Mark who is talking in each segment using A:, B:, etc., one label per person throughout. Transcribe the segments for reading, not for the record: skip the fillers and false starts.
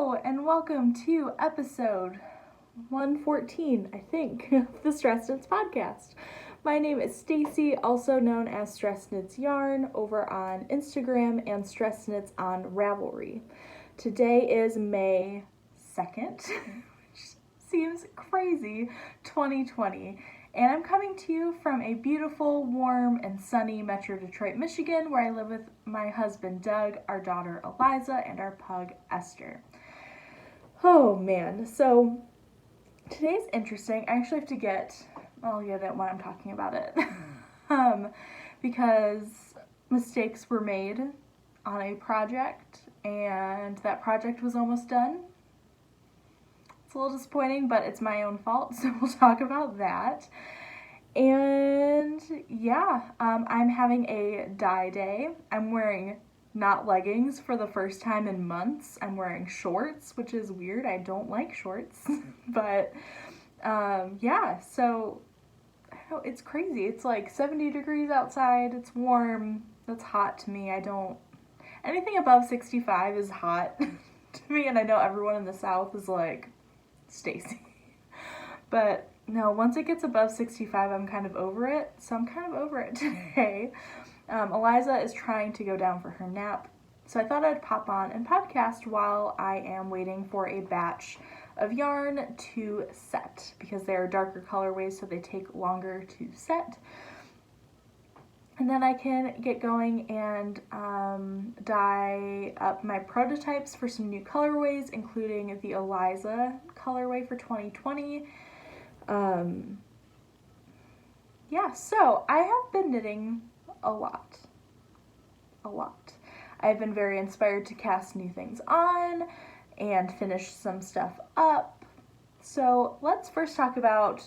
A: Hello and welcome to episode 114, I think, of the Stress Knits podcast. My name is Stacy, also known as Stress Knits Yarn over on Instagram and Stress Knits on Ravelry. Today is May 2nd, which seems crazy, 2020. And I'm coming to you from a beautiful, warm, and sunny Metro Detroit, Michigan, where I live with my husband, Doug, our daughter, Eliza, and our pug, Esther. Oh, man. So, today's interesting. I actually have to I'll get it when I'm talking about it. Because mistakes were made on a project, and that project was almost done. It's a little disappointing, but it's my own fault, so we'll talk about that. And yeah, I'm having a dye day. I'm wearing not leggings for the first time in months. I'm wearing shorts, which is weird. I don't like shorts, but yeah, so I don't know, it's crazy. It's like 70 degrees outside. It's warm. That's hot to me. Anything above 65 is hot to me, and I know everyone in the South is like, Stacy. But no, once it gets above 65, I'm kind of over it. So I'm kind of over it today. Eliza is trying to go down for her nap. So I thought I'd pop on and podcast while I am waiting for a batch of yarn to set, because they are darker colorways, so they take longer to set. And then I can get going and dye up my prototypes for some new colorways, including the Eliza colorway for 2020. Yeah, so I have been knitting a lot. I've been very inspired to cast new things on and finish some stuff up. So let's first talk about,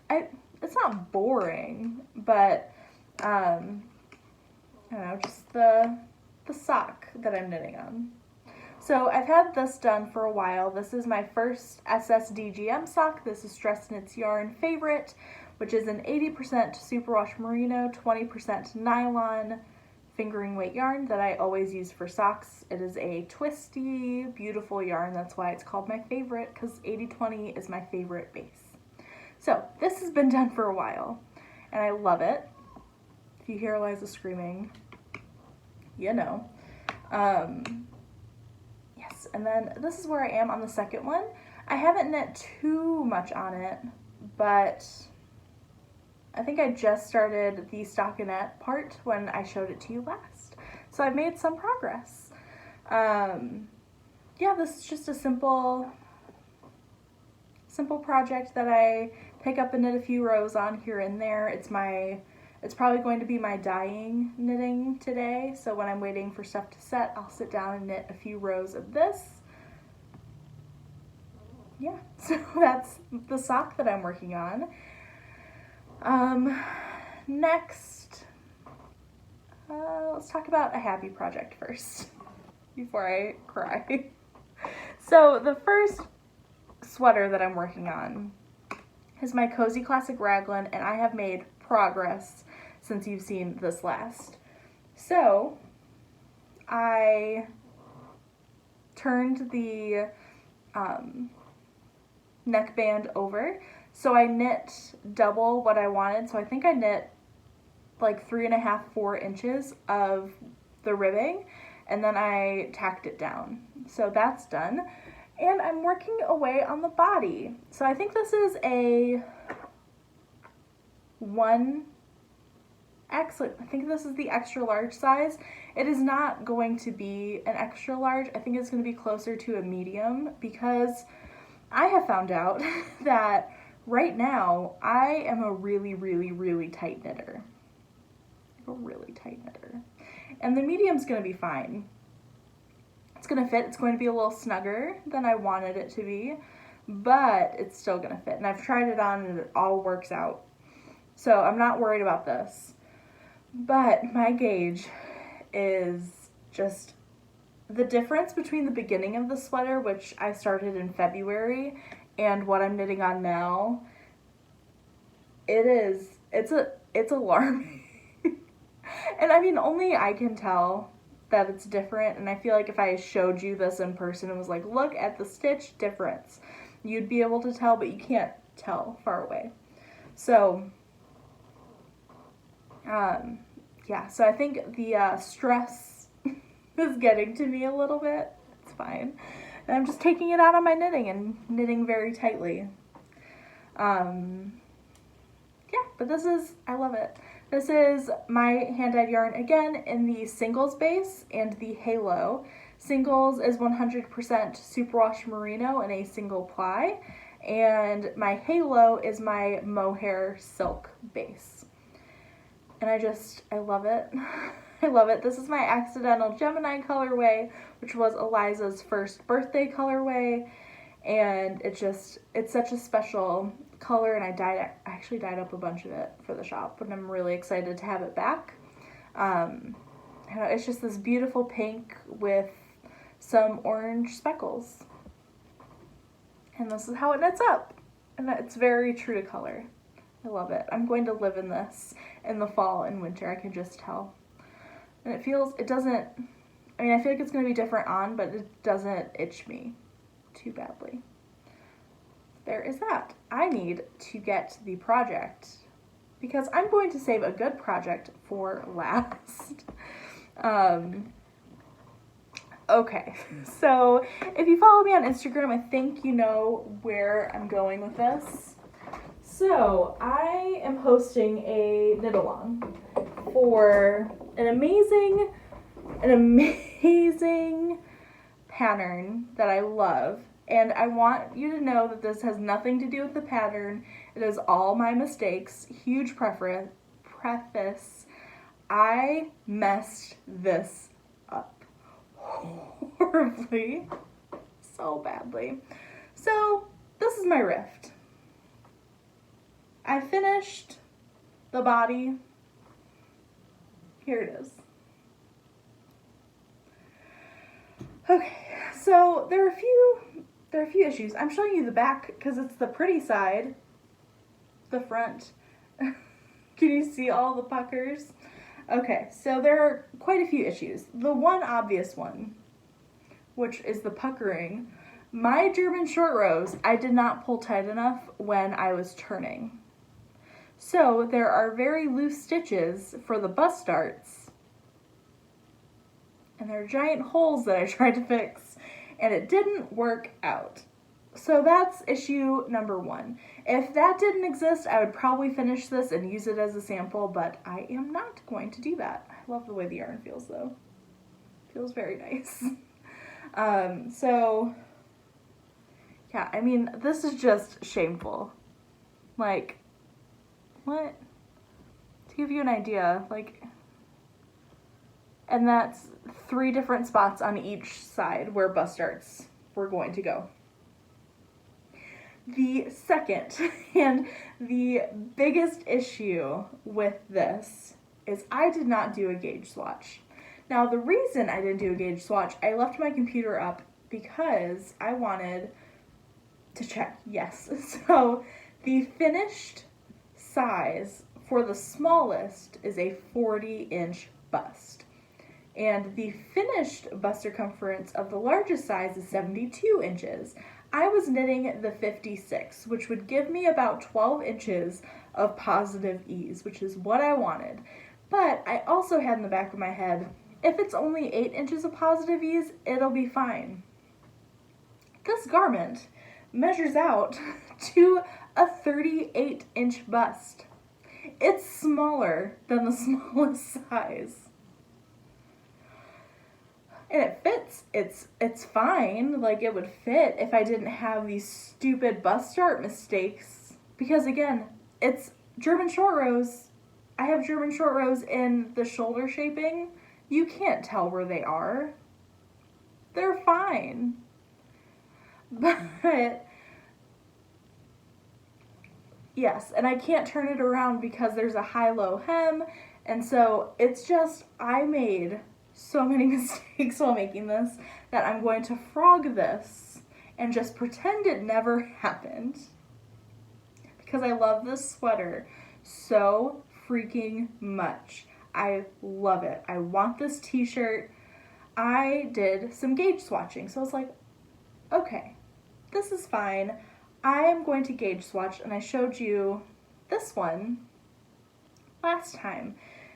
A: it's not boring, but I don't know, just the sock that I'm knitting on. So I've had this done for a while. This is my first SSDGM sock. This is Stress Knits Yarn Favorite, which is an 80% superwash merino, 20% nylon fingering weight yarn that I always use for socks. It is a twisty, beautiful yarn. That's why it's called my favorite, because 80/20 is my favorite base. So this has been done for a while, and I love it. If you hear Eliza screaming, you know. Yes, and then this is where I am on the second one. I haven't knit too much on it, but I think I just started the stockinette part when I showed it to you last. So I've made some progress. Yeah, this is just a simple project that I pick up and knit a few rows on here and there. It's probably going to be my dyeing knitting today, so when I'm waiting for stuff to set, I'll sit down and knit a few rows of this. Yeah, so that's the sock that I'm working on. Next, let's talk about a happy project first, before I cry. So the first sweater that I'm working on is my Cozy Classic Raglan, and I have made progress since you've seen this last. So I turned the neckband over, so I knit double what I wanted. So I think I knit like 3.5, 4 inches of the ribbing, and then I tacked it down. So that's done, and I'm working away on the body. So I think this is a 1X, I think this is the extra large size. It is not going to be an extra large. I think it's going to be closer to a medium, because I have found out that right now I am a really, really, really tight knitter. And the medium's going to be fine. It's going to fit. It's going to be a little snugger than I wanted it to be, but it's still going to fit. And I've tried it on and it all works out. So I'm not worried about this. But my gauge is just the difference between the beginning of the sweater, which I started in February, and what I'm knitting on now. It's alarming. And I mean, only I can tell that it's different, and I feel like if I showed you this in person and was like, look at the stitch difference, you'd be able to tell, but you can't tell far away. So, yeah, so I think the stress is getting to me a little bit. It's fine. And I'm just taking it out on my knitting and knitting very tightly. Yeah, but this is, I love it. This is my hand-dyed yarn, again, in the singles base and the halo. Singles is 100% superwash merino in a single ply, and my halo is my mohair silk base. And I love it. I love it. This is my accidental Gemini colorway, which was Eliza's first birthday colorway, and it's such a special color, and I actually dyed up a bunch of it for the shop, and I'm really excited to have it back. It's just this beautiful pink with some orange speckles, and this is how it knits up, and it's very true to color. I love it. I'm going to live in this in the fall and winter, I can just tell. And I feel like it's going to be different on, but it doesn't itch me too badly. There is that. I need to get the project, because I'm going to save a good project for last. Okay, so if you follow me on Instagram, I think you know where I'm going with this. So I am hosting a knit along for an amazing pattern that I love. And I want you to know that this has nothing to do with the pattern. It is all my mistakes. Huge preface. I messed this up horribly. So badly. So this is my rift. I finished the body. Here it is. Okay, so there are a few issues. I'm showing you the back because it's the pretty side. The front. Can you see all the puckers? Okay, so there are quite a few issues. The one obvious one, which is the puckering. My German short rows, I did not pull tight enough when I was turning. So there are very loose stitches for the bust darts, and there are giant holes that I tried to fix, and it didn't work out. So that's issue number one. If that didn't exist, I would probably finish this and use it as a sample, but I am not going to do that. I love the way the yarn feels, though. Feels very nice. So, yeah, I mean, this is just shameful. Like, what? To give you an idea, like, and that's 3 different spots on each side where bust darts were going to go. The second and the biggest issue with this is I did not do a gauge swatch. Now, the reason I didn't do a gauge swatch, I left my computer up because I wanted to check. Yes. So the finished size for the smallest is a 40-inch bust. And the finished bust circumference of the largest size is 72 inches. I was knitting the 56, which would give me about 12 inches of positive ease, which is what I wanted. But I also had in the back of my head, if it's only 8 inches of positive ease, it'll be fine. This garment measures out to a 38-inch bust. It's smaller than the smallest size. And it fits, it's fine, like it would fit if I didn't have these stupid bust dart mistakes. Because again, it's German short rows. I have German short rows in the shoulder shaping. You can't tell where they are. They're fine. But, yes, and I can't turn it around because there's a high-low hem. And so it's just, I made so many mistakes while making this that I'm going to frog this and just pretend it never happened, because I love this sweater so freaking much. I love it. I want this t-shirt. I did some gauge swatching. So I was like, okay, this is fine. I am going to gauge swatch, and I showed you this one last time.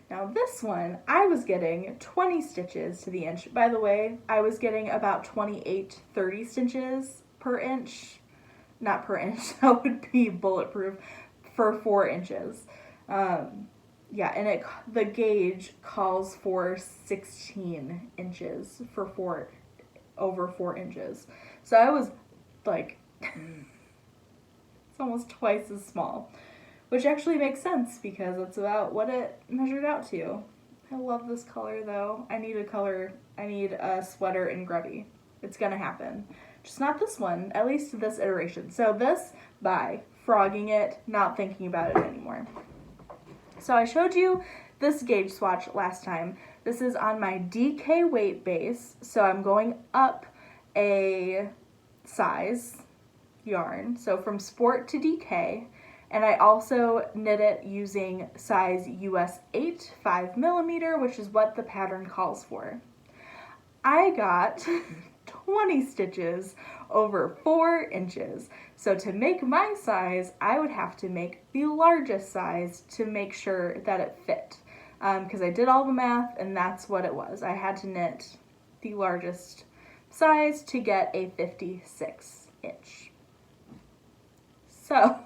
A: Now this one, I was getting 20 stitches to the inch. By the way, I was getting about 28, 30 stitches per inch. Not per inch, that would be bulletproof, for 4 inches. Yeah, and the gauge calls for 16 inches for over 4 inches. So I was like, it's almost twice as small, which actually makes sense because that's about what it measured out to. I love this color though. I need a sweater in grubby. It's gonna happen. Just not this one, at least this iteration. So this, bye. Frogging it, not thinking about it anymore. So I showed you this gauge swatch last time. This is on my DK weight base, so I'm going up a size yarn, so from Sport to DK, and I also knit it using size US 8, 5mm, which is what the pattern calls for. I got 20 stitches over 4 inches. So to make my size, I would have to make the largest size to make sure that it fit. Because I did all the math and that's what it was. I had to knit the largest size to get a 56 inch. So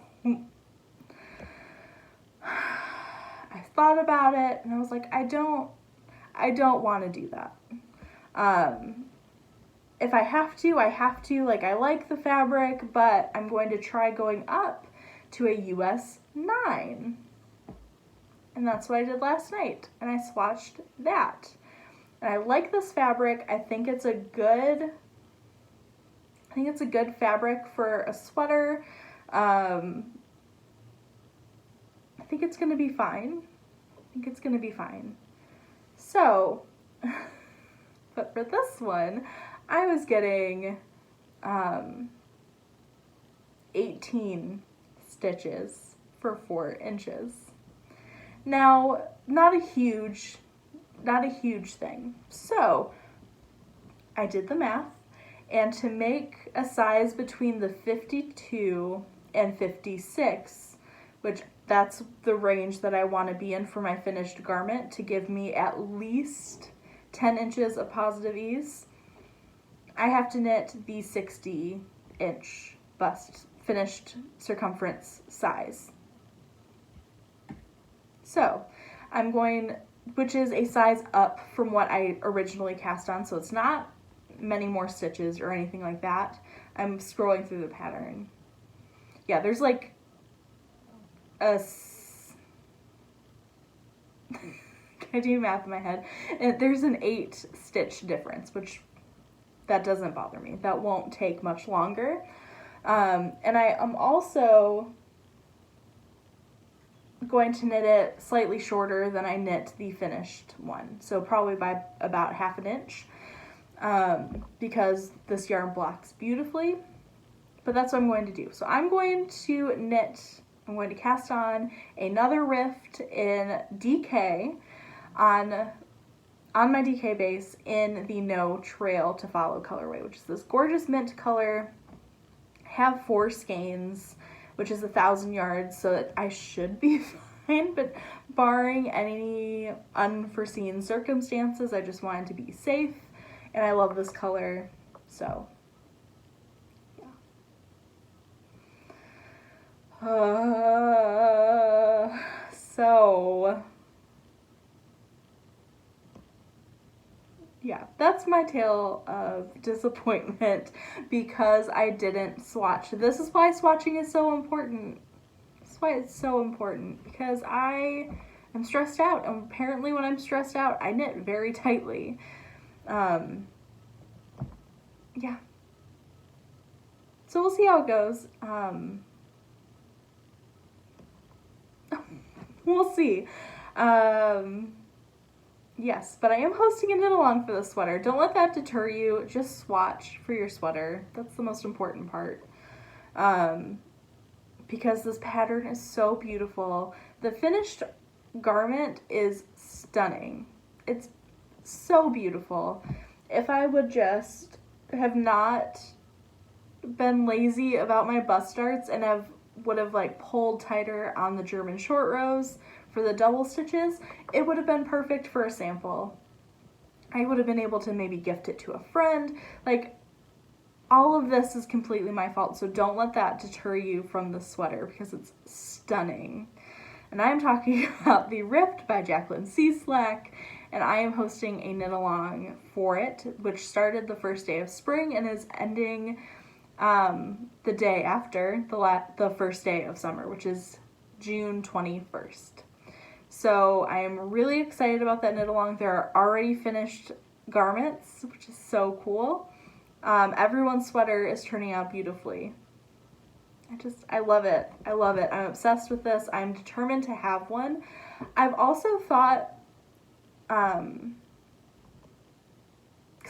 A: I thought about it and I was like, I don't want to do that. If I have to, I have to. Like, I like the fabric, but I'm going to try going up to a US 9. And that's what I did last night. And I swatched that. And I like this fabric. I think it's a good fabric for a sweater. I think it's going to be fine. So, but for this one, I was getting 18 stitches for 4 inches. Now, not a huge thing. So, I did the math, and to make a size between the 52 and 56, which that's the range that I want to be in for my finished garment to give me at least 10 inches of positive ease, I have to knit the 60-inch bust finished circumference size. So I'm going, which is a size up from what I originally cast on, so it's not many more stitches or anything like that. I'm scrolling through the pattern. Yeah, there's like a can I do math in my head? And there's an 8 stitch difference, which that doesn't bother me. That won't take much longer. And I am also going to knit it slightly shorter than I knit the finished one. So probably by about 1/2 inch, because this yarn blocks beautifully. But that's what I'm going to do. So I'm going to cast on another rift in DK on my DK base in the No Trail to Follow colorway, which is this gorgeous mint color. Have 4 skeins, which is 1,000 yards, so that I should be fine, but barring any unforeseen circumstances, I just wanted to be safe, and I love this color, so yeah. So yeah, that's my tale of disappointment because I didn't swatch. This is why swatching is so important. That's why it's so important, because I am stressed out, and apparently when I'm stressed out, I knit very tightly. Yeah. So we'll see how it goes. We'll see. Yes, but I am hosting a knit along for the sweater. Don't let that deter you. Just swatch for your sweater. That's the most important part. Because this pattern is so beautiful. The finished garment is stunning. It's so beautiful. if I would just have not been lazy about my bust darts and would have like pulled tighter on the German short rows for the double stitches, it would have been perfect for a sample. I would have been able to maybe gift it to a friend. Like, all of this is completely my fault, so don't let that deter you from the sweater because it's stunning. And I am talking about the Rift by Jacqueline Cieslak, and I am hosting a knit along for it, which started the first day of spring and is ending the day after the first day of summer, which is June 21st. So I am really excited about that knit along. There are already finished garments, which is so cool. Everyone's sweater is turning out beautifully. I love it. I love it. I'm obsessed with this. I'm determined to have one. I've also thought, because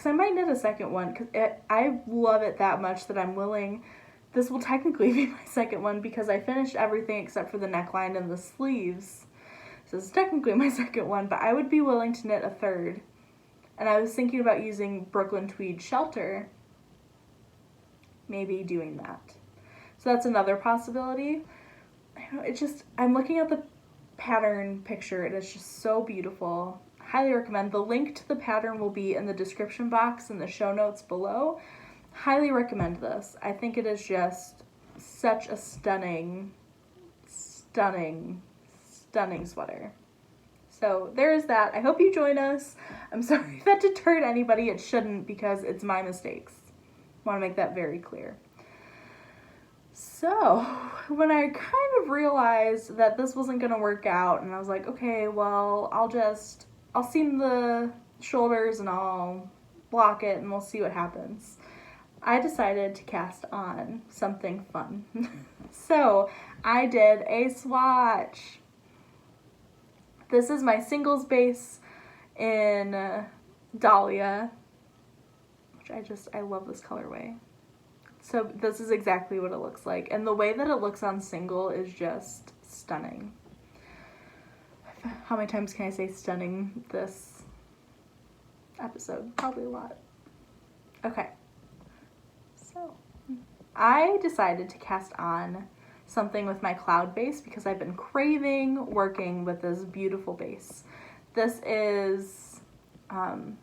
A: I might knit a second one, because I love it that much that I'm willing. This will technically be my second one because I finished everything except for the neckline and the sleeves. So it's technically my second one, but I would be willing to knit a third. And I was thinking about using Brooklyn Tweed Shelter. Maybe doing that. So that's another possibility. I don't know, I'm looking at the pattern picture. It is just so beautiful. Highly recommend. The link to the pattern will be in the description box and the show notes below. Highly recommend this. I think it is just such a stunning sweater. So there is that. I hope you join us. I'm sorry if that deterred anybody. It shouldn't, because it's my mistakes. I want to make that very clear. So when I kind of realized that this wasn't going to work out, and I was like, okay, well, I'll seam the shoulders and I'll block it and we'll see what happens. I decided to cast on something fun. So I did a swatch. This is my singles base in Dahlia, which I love this colorway. So this is exactly what it looks like. And the way that it looks on single is just stunning. How many times can I say stunning this episode? Probably a lot. Okay. So I decided to cast on something with my cloud base because I've been craving working with this beautiful base. This is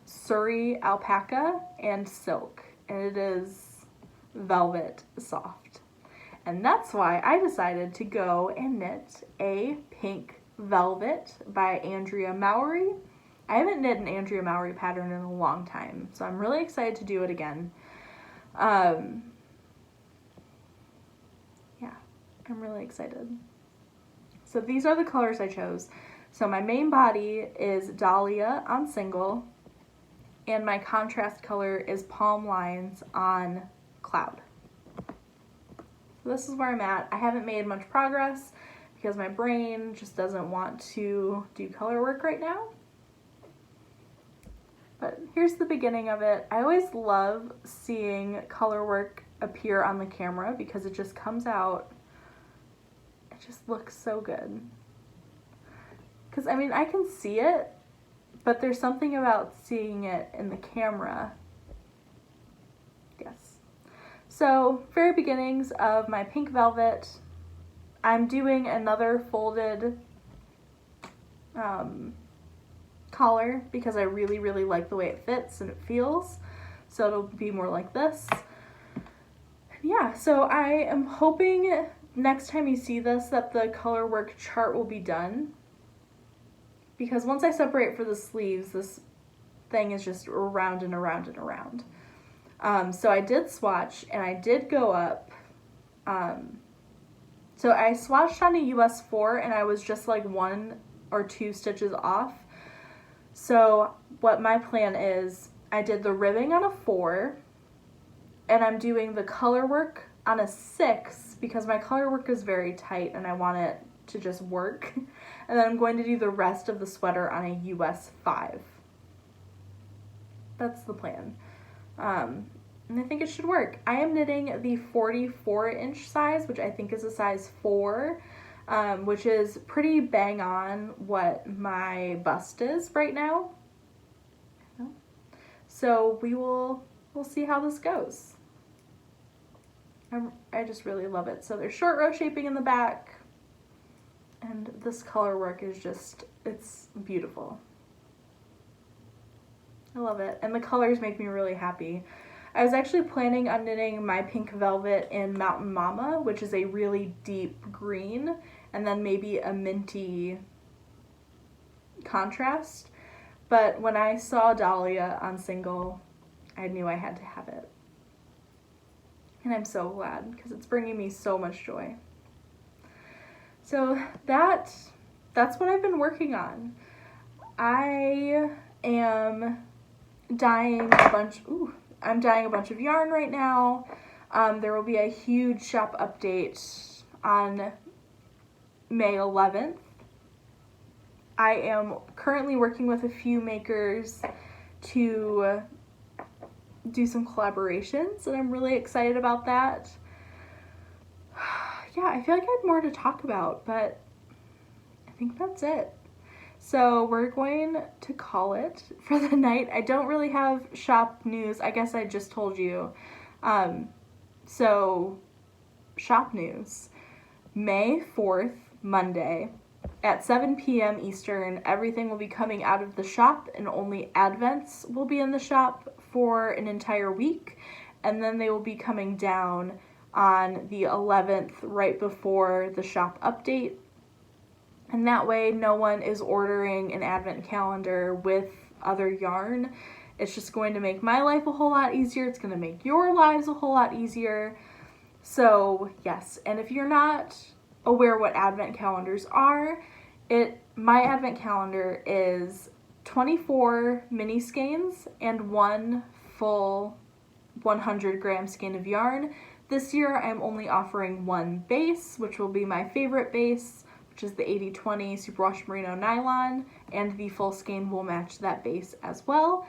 A: Surrey alpaca and silk, and it is velvet soft. And that's why I decided to go and knit a pink velvet by Andrea Mowry. I haven't knit an Andrea Mowry pattern in a long time, so I'm really excited to do it again. I'm really excited. So these are the colors I chose. So my main body is Dahlia on single, and my contrast color is Palm Lines on cloud. So this is where I'm at. I haven't made much progress because my brain just doesn't want to do color work right now. But here's the beginning of it. I always love seeing color work appear on the camera because it just comes out. It just looks so good. Because, I mean, I can see it, but there's something about seeing it in the camera. Yes. So, very beginnings of my pink velvet. I'm doing another folded collar because I really, really like the way it fits and it feels. So it'll be more like this. Yeah, so I am hoping next time you see this that the color work chart will be done, because once I separate for the sleeves, this thing is just around and around and around. So I did swatch, and I did go up. So I swatched on a US 4, and I was just like 1 or 2 stitches off. So what my plan is, I did the ribbing on a 4, and I'm doing the color work on a 6 because my color work is very tight and I want it to just work. And then I'm going to do the rest of the sweater on a US 5. That's the plan. And I think it should work. I am knitting the 44-inch size, which I think is a size 4, which is pretty bang on what my bust is right now. So we'll see how this goes. I just really love it. So there's short row shaping in the back, and this color work is just, it's beautiful. I love it, and the colors make me really happy. I was actually planning on knitting my pink velvet in Mountain Mama, which is a really deep green, and then maybe a minty contrast. But when I saw Dahlia on single, I knew I had to have it. And I'm so glad, because it's bringing me so much joy. So that's what I've been working on. I am dyeing a bunch of yarn right now. There will be a huge shop update on May 11th. I am currently working with a few makers to do some collaborations, and I'm really excited about that. Yeah, I feel like I have more to talk about, but I think that's it. So we're going to call it for the night. I don't really have shop news. I guess I just told you. So shop news. May 4th, Monday, at 7 p.m. Eastern, everything will be coming out of the shop, and only advents will be in the shop for an entire week, and then they will be coming down on the 11th, right before the shop update. And that way no one is ordering an advent calendar with other yarn. It's just going to make my life a whole lot easier. It's going to make your lives a whole lot easier. So yes, and if you're not aware what advent calendars are, my advent calendar is 24 mini skeins and one full 100 gram skein of yarn. This year I'm only offering one base, which will be my favorite base, which is the 80/20 superwash merino nylon, and the full skein will match that base as well.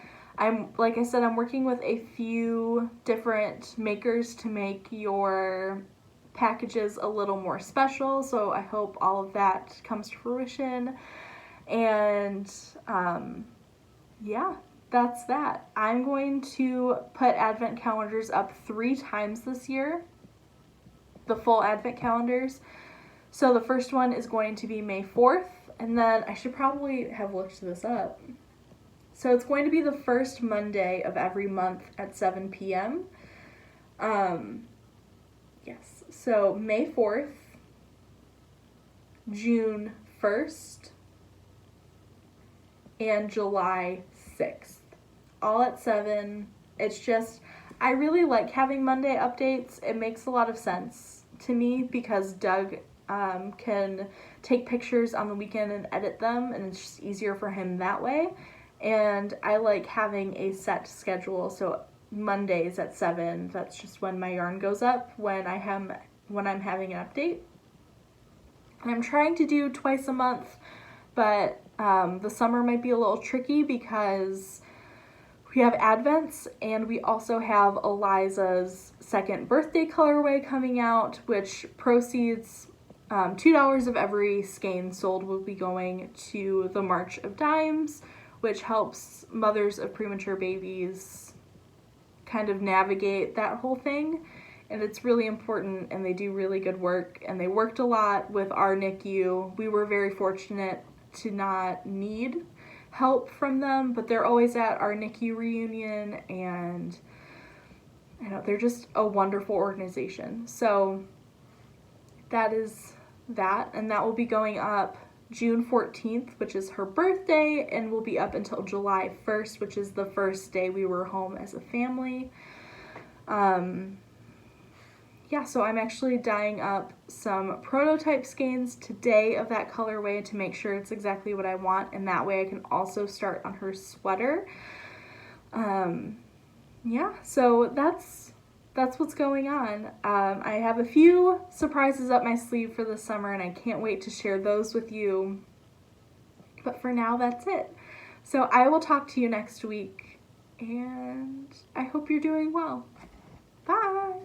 A: Like I said, I'm working with a few different makers to make your packages a little more special, so I hope all of that comes to fruition. And yeah, that's that. I'm going to put advent calendars up 3 times this year, the full advent calendars. So the first one is going to be May 4th, and then I should probably have looked this up. So it's going to be the first Monday of every month at 7 p.m. Yes, so May 4th, June 1st, and July 6th, all at 7. It's just, I really like having Monday updates. It makes a lot of sense to me because Doug can take pictures on the weekend and edit them, and it's just easier for him that way. And I like having a set schedule, so Mondays at 7, that's just when my yarn goes up when I'm having an update. And I'm trying to do twice a month, but the summer might be a little tricky because we have advents, and we also have Eliza's 2nd birthday colorway coming out, which proceeds, $2 of every skein sold will be going to the March of Dimes, which helps mothers of premature babies kind of navigate that whole thing. And it's really important, and they do really good work, and they worked a lot with our NICU. We were very fortunate to not need help from them, but they're always at our NICU reunion, and they're just a wonderful organization. So that is that, and that will be going up June 14th, which is her birthday, and will be up until July 1st, which is the first day we were home as a family. Yeah, so I'm actually dyeing up some prototype skeins today of that colorway to make sure it's exactly what I want, and that way I can also start on her sweater. Yeah, so that's what's going on. I have a few surprises up my sleeve for the summer, and I can't wait to share those with you. But for now, that's it. So I will talk to you next week, and I hope you're doing well. Bye!